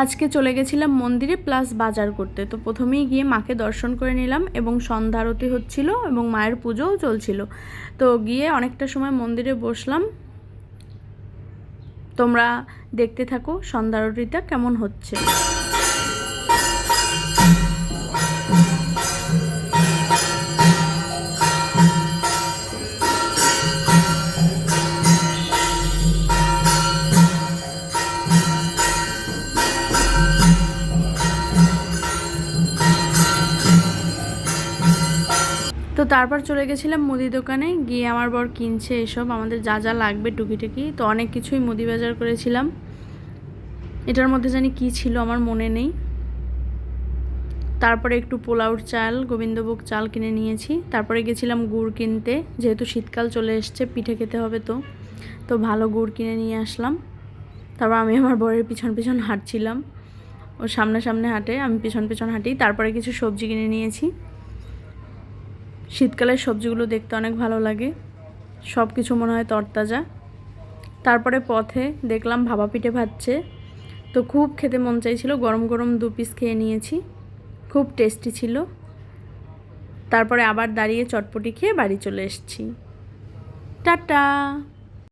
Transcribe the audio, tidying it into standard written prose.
আজকে চলে গেছিলাম মন্দিরে প্লাস বাজার করতে। তো প্রথমেই গিয়ে মাকে দর্শন করে নিলাম এবং সন্ধ্যা আরতি হচ্ছিল এবং মায়ের পুজোও চলছিল। তো গিয়ে অনেকটা সময় মন্দিরে বসলাম। তোমরা দেখতে থাকো সন্ধ্যা আরতিটা কেমন হচ্ছে। তো তারপর চলে গেছিলাম মুদি দোকানে, গিয়ে আমার বর কিনছে এসব আমাদের যা যা লাগবে টুকিটাকি। তো অনেক কিছুই মুদি বাজার করেছিলাম। এটার মধ্যে জানি কি ছিল আমার মনে নেই। তারপরে একটু পোলাওর চাল, গোবিন্দভোগ চাল কিনে নিয়েছি। তারপরে গেছিলাম গুড় কিনতে, যেহেতু শীতকাল চলে এসছে, পিঠে খেতে হবে। তো ভালো গুড় কিনে নিয়ে আসলাম। তারপর আমি আমার বরের পিছন পিছন হাঁটছিলাম। ও সামনে সামনে হাঁটে, আমি পিছন পিছন হাঁটি। তারপরে কিছু সবজি কিনে নিয়েছি। শীতকালের সবজিগুলো দেখতে অনেক ভালো লাগে, সব কিছু মনে হয় তরতাজা। তারপরে পথে দেখলাম ভাপা পিঠে ভাজছে, তো খুব খেতে মন চাইছিল। গরম গরম 2 পিস খেয়ে নিয়েছি, খুব টেস্টি ছিল। তারপরে আবার দাঁড়িয়ে চটপটি খেয়ে বাড়ি চলে এসেছি। টাটা।